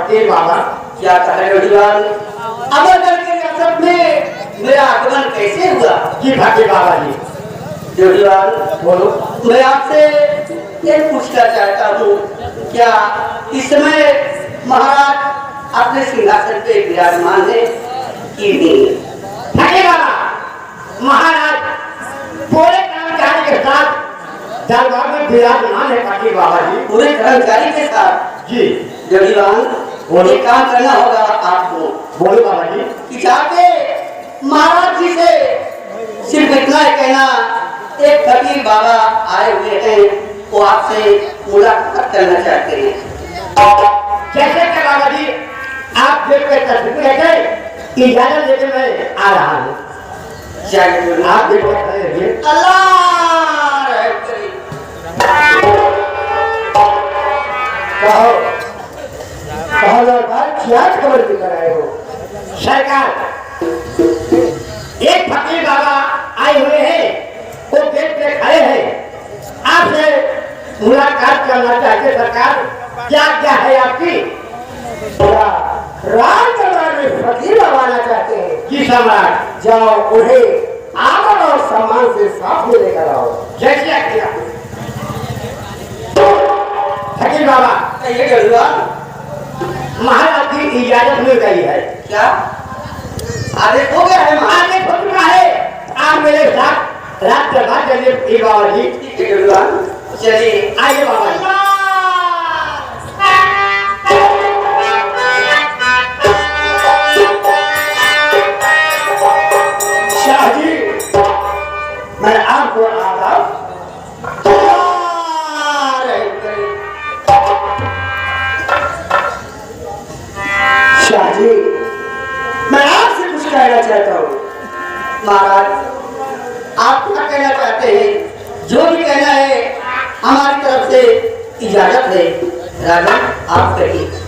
फकीर बाबा क्या कह रहे हो दीवान? अमरगढ़ के रियासत में मेरा आगमन कैसे हुआ? जी फकीर बाबा जी। दीवान बोलो। मैं आपसे ये पूछना चाहता हूँ, क्या इस समय महाराज अपने सिंहासन पे विराजमान है कि नहीं? फकीर बाबा, महाराज पूरे कर्मचारी के साथ दरबार में विराजमान है। फकीर बाबा जी पूरे कर्मचारी के साथ? जी। दीवान बोले काम करना होगा आपको। बोलो बाबा जी। कि जाके महाराज जी से सिर्फ इतना ही कहना, एक फकीर बाबा आए हुए हैं, वो आपसे मुलाकात करना चाहते हैं। कैसे क्या बाबा जी? आप दिल पे तस्वीर लेके इजाजत लेके मैं आ रहा हूँ। आप दिल पे खड़े रहिए। अल्लाह कहो दरबार क्या खबर लेकर आए हो? सरकार, एक फकीर बाबा आए हुए हैं, वो गेट पे खड़े हैं, आपसे मुलाकात करना चाहते। सरकार क्या क्या है आपकी? राज दरबार में फकीर बाबा आना चाहते हैं। जी सम्राट। जाओ उन्हें आदर और सम्मान से साथ में लेकर आओ। जैसे किया फकीर बाबा। कहिए गढ़वा। महाराज की इजाजत मिल गई है। क्या आदेश हो गया है? आदेश हो चुका है। आप मेरे साथ रात दरबार चलिए बाबा जी। ठीक है गढ़वा, चलिए आइए बाबा जी। शाह जी, मैं आपको आदाब। शाह जी, मैं आपसे कुछ कहना चाहता हूँ। महाराज आप क्या कहना चाहते हैं? जो भी कहना है हमारी तरफ से इजाजत है। राजा आप कहिए।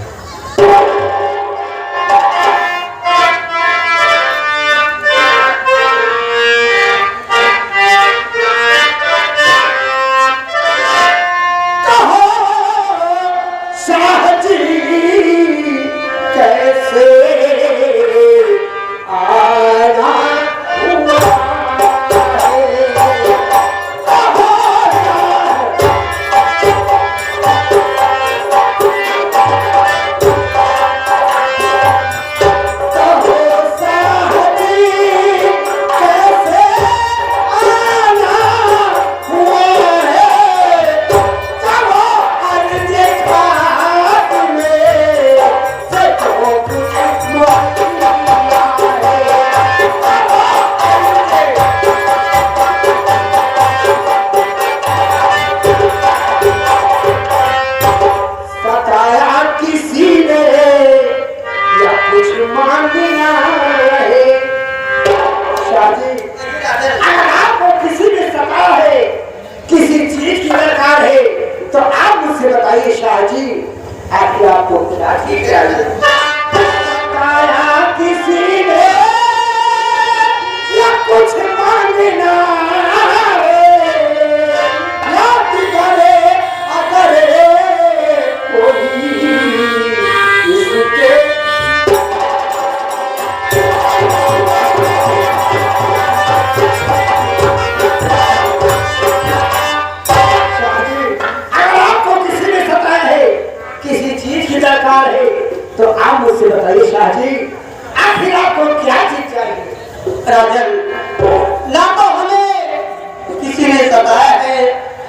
बताया है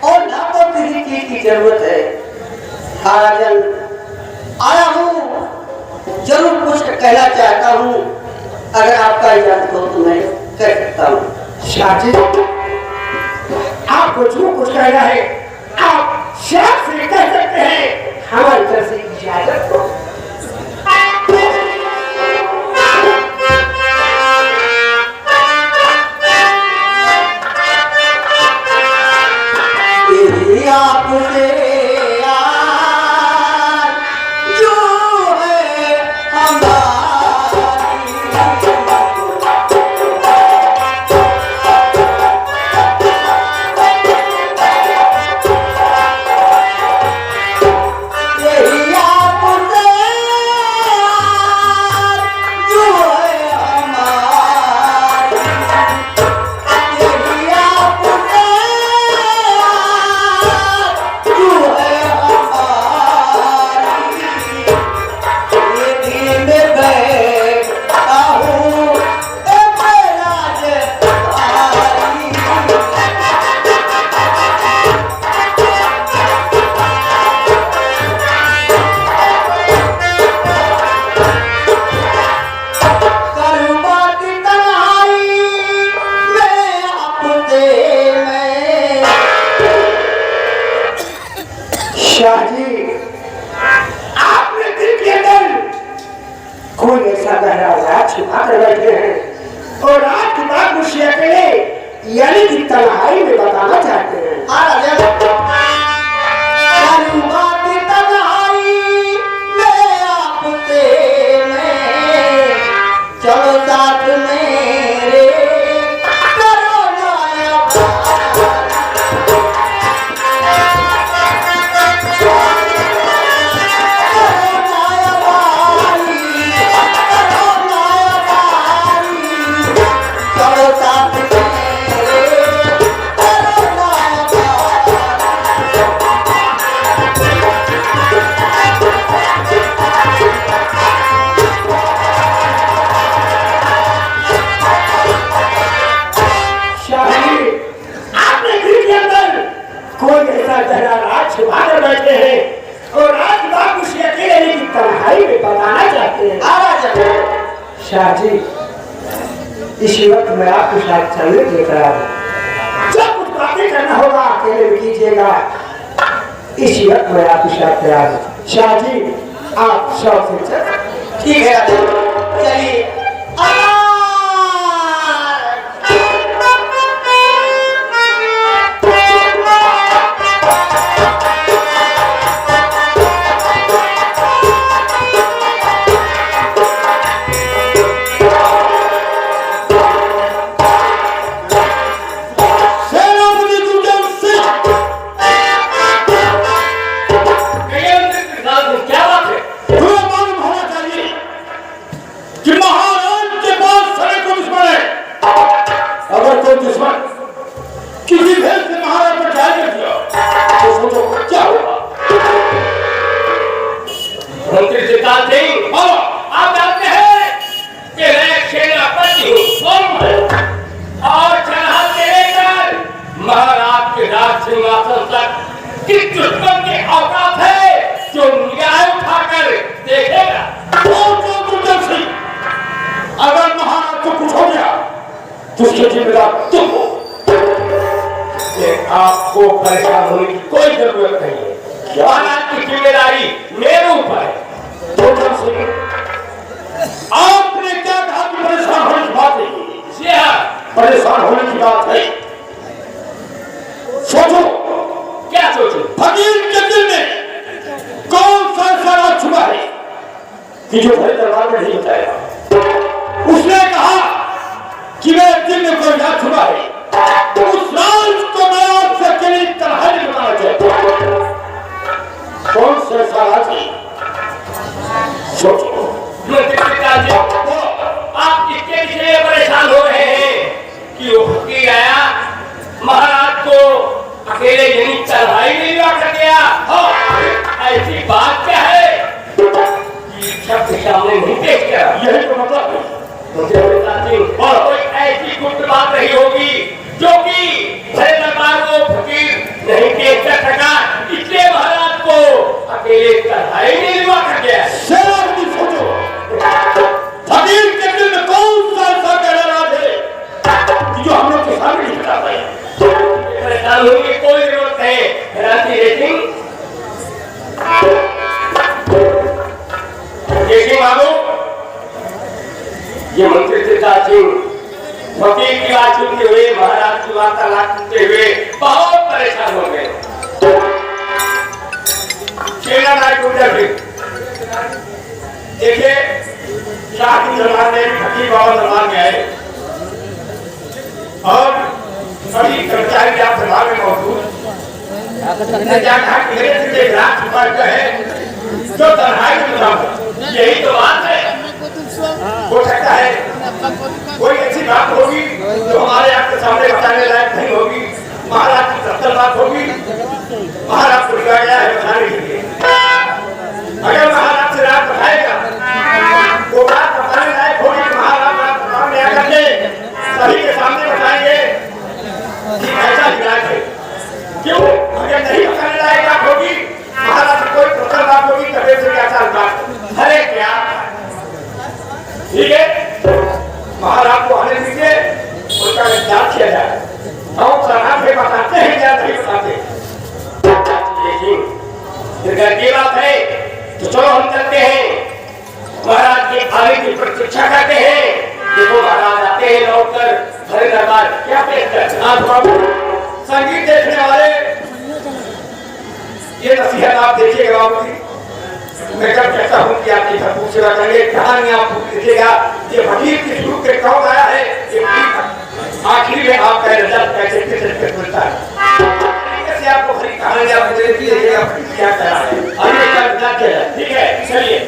और ना तो किसी चीज की जरूरत है। राजन आया हूँ, जरूर कुछ कहना चाहता हूँ, अगर आपका इजाजत हो तो मैं कह सकता हूँ। शाह जी, आपको जो कुछ कहना है आप शाह से कह सकते हैं, हमारी तरफ से इजाजत हो। आपसे जो है शाह जी, आपने दिल के अंदर कोई ऐसा गहरा राज छुपा कर बैठे हैं और आज की बात मुझे अकेले यानी कि तन्हाई में बताना चाहते हैं। चलो साथ मेरे करो नया चलो साथ बैठे हैं और आज बात उसे अकेले की तन्हाई में बताना चाहते हैं। शाह जी, इस वक्त मैं आपके साथ चलने के तैयार हूँ। जब कुछ बातें करना होगा अकेले में कीजिएगा। इस वक्त मैं आपके साथ तैयार हूँ। शाह जी, आप शौक से चल। ठीक है, चलिए। किसी भेद से महाराज पर जाए दिया तो सोचो क्या होगा। मंत्री सिद्धार्थ सिंह, आप जानते हैं कि मैं सेनापति हूँ और चढ़ा देकर महाराज के राज सिंहासन तक किस दुश्मन के औकात है जो निगाह उठाकर देखेगा। अगर महाराज को कुछ हो गया तो उसके जिम्मेदार तुम हो। आपको परेशान होने की कोई जरूरत नहीं है। महाराज की जिम्मेदारी मेरे ऊपर है। आपने क्या कहा कि परेशान होने की बात नहीं? जी हाँ, परेशान होने की बात है। सोचो, क्या सोचो? फकीर के दिल में कौन सा ऐसा राज छुपा है कि जो भरे दरबार में नहीं बताया? उसने कहा कि मेरे दिल में कोई राज छुपा है, उस राज को मैं आपसे अकेली तरह नहीं बताना चाहता। कौन सा ऐसा राज है? सोचो। आप किसके लिए परेशान हो रहे हैं कि वो फकीर आया महाराज को अकेले यही चढ़ाई नहीं कर गया? ऐसी बात क्या है कि सबके सामने नहीं देख गया? यही तो मतलब है। मुझे कोई ऐसी गुप्त बात नहीं होगी जो कि भरे दरबार को की बात सुनते हुए महाराज की वार्तालाप सुनते हुए बहुत परेशान हो गए। सेना नायक उधर भी देखिए शाह की दरबार में फकीर बाबा दरबार में आए और सभी कर्मचारी आप दरबार में मौजूद कहा कि मेरे दिल में एक राज छुपा हुआ है जो तन्हाई में बताऊं। यही तो बात है। हो सकता है कोई ऐसी बात होगी जो हमारे आपके सामने बताने लायक नहीं होगी। महाराज की सत्तर बात होगी, महाराज को लिया गया है बताने के लिए। अगर महाराज से रात बताएगा वो बात बताने लायक होगी तो महाराज रात बताने आकर के सभी के सामने बताएंगे कि ऐसा इलाज है। क्यों? अगर नहीं बताने लायक बात होगी, महाराज की कोई प्रखर बात होगी तो फिर से क्या साल बात अरे क्या ठीक है। महाराज को आने दीजिए, उनका विचार किया जाए। हम सरकार से बताते हैं या नहीं बताते। लेकिन की बात है तो चलो हम चलते हैं। महाराज के आने की प्रतीक्षा करते हैं। देखो महाराज आते हैं लौटकर भरे दरबार क्या पेश करते हैं। संगीत देखने वाले ये नसीहत आप देखिएगा बाबू जी। मैं कब कहता हूँ कि आपकी भरपूर सेवा करेंगे, कहानियां आप लिखिएगा। ये फकीर की शुरू के कौन आया है ये आखिरी में आपका रिजल्ट कैसे कैसे मिलता है। कैसे आपको खरी कहानियां लिखिएगा क्या कह रहा है और ये क्या रिजल्ट है। ठीक है चलिए।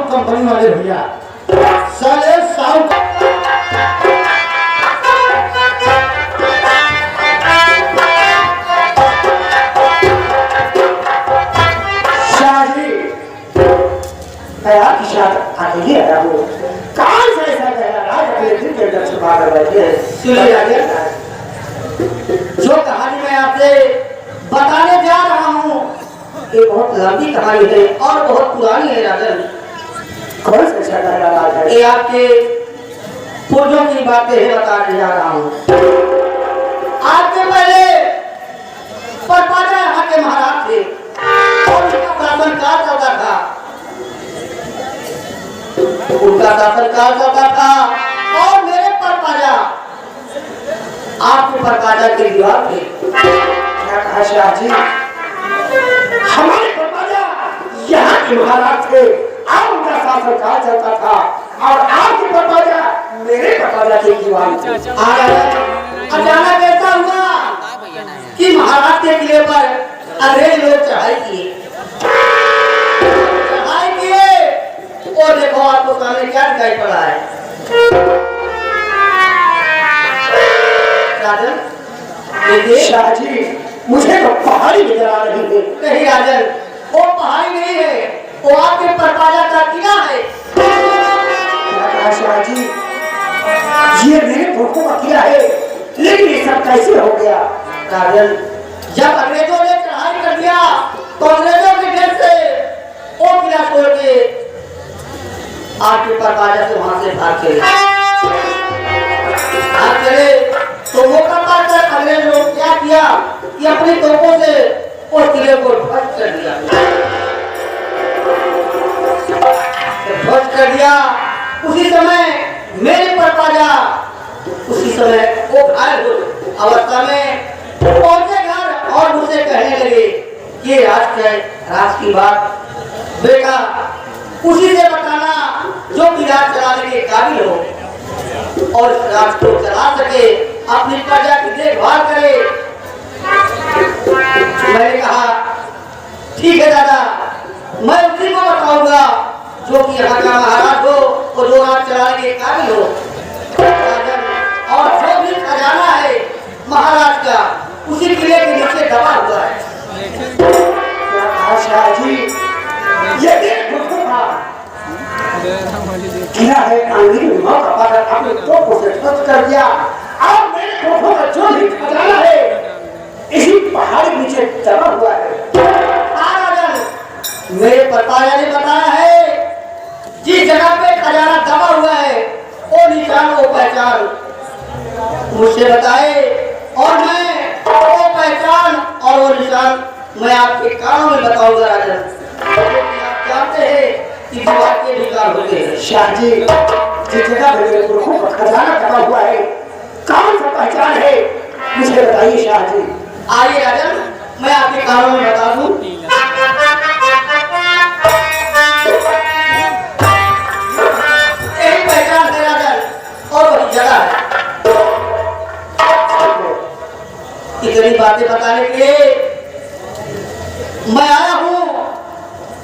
कंपनी वाले भैया साले साउंड शादी की शादी अकेले आया हूँ। कहाँ से ऐसा कह रहा है अगले दिन के दर्शन बाहर बैठे हैं। सुनिए आगे जो कहानी मैं आपसे बताने जा रहा हूँ ये बहुत लंबी कहानी है और बहुत पुरानी है राजन। कौन सा राज है ये आपके पूर्वजों की बातें बताने जा रहा हूँ। आज के पहले परपाजा यहाँ के महाराज थे और उनका शासनकाल चलता था। उनका शासनकाल चलता था और मेरे परपाजा आपके परपाजा के दीवार थे। क्या कहा शाह जी? हमारे परपाजा यहाँ के महाराज थे और उनका शासनकाल चलता था और आपके परपाजा मेरे परपाजा के दीवार थे। अचानक ऐसा हुआ कि महाराज के किले पर अंग्रेज लोग चढ़ाई किए और देखो आपको सामने क्या दिखाई पड़ा है राजन। देखिए शाह जी मुझे तो पहाड़ी नजर आ रही है। नहीं राजन वो पहाड़ी नहीं है, वो आपके परपाजा का किला है। क्या कहा शाह जी? ये मेरे पुरखों का किला है लेकिन ये सब कैसे हो गया? राजन जब अंग्रेजों ने चढ़ाई कर दिया तो अंग्रेजों के घर से वो किला छोड़ के आपके परपाजा से वहां से भाग चले तो मौका पाकर अंग्रेज लोग क्या किया कि अपनी तोपों से उस किले को ध्वस्त कर दिया। ध्वस्त कर दिया उसी समय मेरे परपाजा उसी समय वो घायल हो अवस्था में पहुंचे घर और मुझसे कहने लगे कि राज की बात बेटा उसी से बताना जो कि राज चलाने के काबिल हो और राज को चला सके, अपनी प्रजा की देखभाल करे। मैंने कहा ठीक है दादा, मैं उसी को बताऊंगा जो कि यहाँ का महाराज हो और जो राज चलाने के काबिल हो और जो भी खजाना है महाराज का उसी किले के नीचे दबा हुआ है। क्या कहा शाह जी? ये किला है अंग्रेज मौका पाकर अपने तोपों से ध्वस्त कर दिया और मेरे तोपों का जो भी खजाना है इसी पहाड़ के नीचे दबा हुआ है। मेरे परपाजा ने बताया है जिस जगह पे खजाना दबा हुआ है वो निशान वो पहचान मुझसे बताए और मैं वो पहचान और वो निशान मैं आपके कानों में बताऊंगा राजन। आप जानते हैं कि विवाद के विकार होते हैं। शाह जी, जिस जगह मेरे पुरखों का खजाना दबा हुआ है, कौन सा पहचान है, मुझे बताइए शाह जी। आइए राजन, मैं आपके कानों में बता दूं। यही पहचान है राजन और वही जगह है। इतनी बातें बताने के लिए मैं आया हूँ।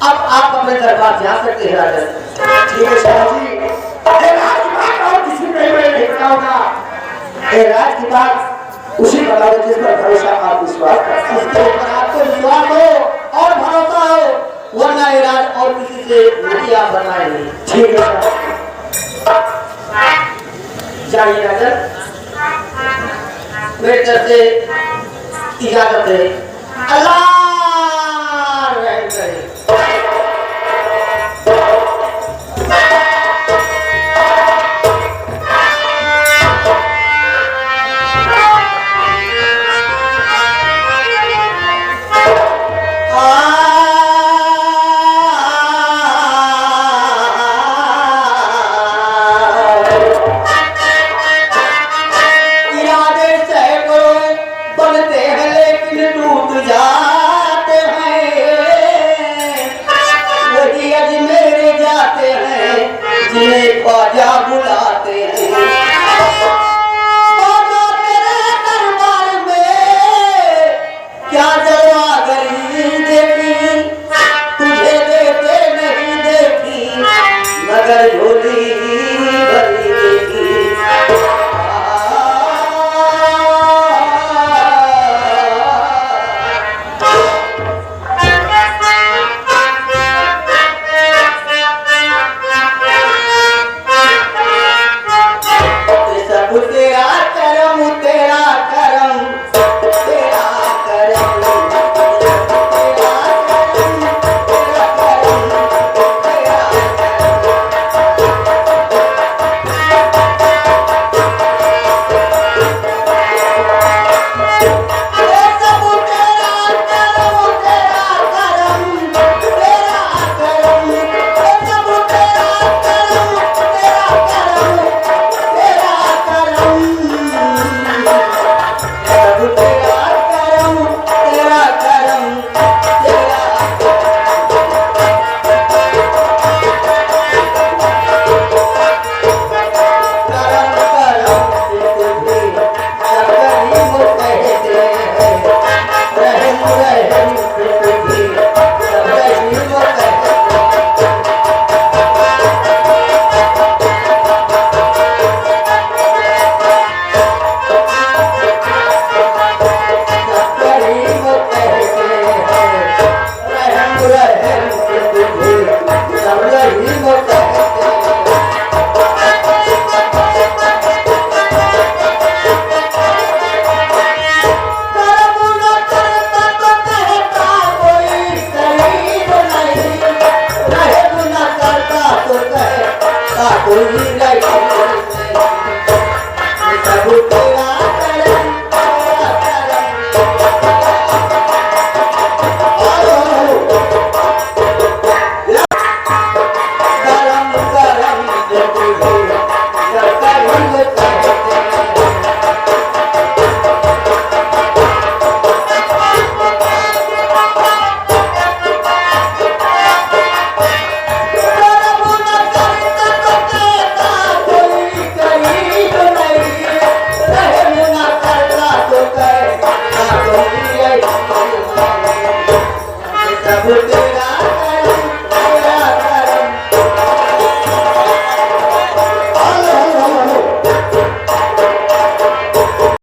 अब आप अपने दरबार जा सकते हैं राजन। ठीक है शाह जी, ये राज की बात और किसी को नहीं बताऊंगा। ये राज की बात उसी बताओ जिस पर भरोसा आप विश्वास करते हैं। उसके ऊपर आपको विश्वास हो और भरोसा हो, वरना ये राज और किसी से नहीं आप बताएंगे। ठीक है शाह। जाइए राजन, मेरी तरफ से इजाजत है। अल्लाह रहम करे। कोई नहीं